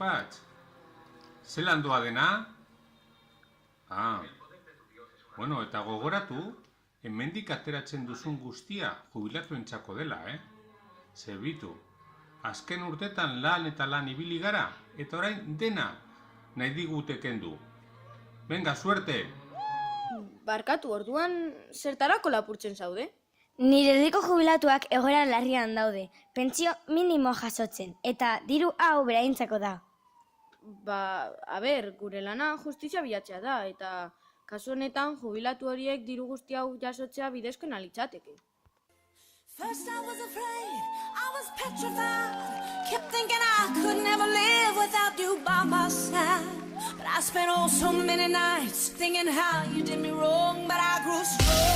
Karpatx. Zelan doa dena? Bueno, eta gogoratu, hemendik ateratzen duzun guztia jubilatuentzako dela, Zerbitu, azken urtetan lan eta lan ibili gara, eta orain dena nahi digute kendu. Venga, suerte! Barkatu, orduan zertarako lapurtzen zaude? Nire erdiko jubilatuak egoera larrian daude, pentsio minimo jasotzen, eta diru hau beraintzako da. Gure lana justizia bilatzea da, eta kasu honetan jubilatu horiek diru guzti hau jasotzea bidezkoena litzateke. First I was afraid, I was petrified, kept thinking I could never live without you by my side. But I spent so many nights thinking how you did me wrong, but I grew strong.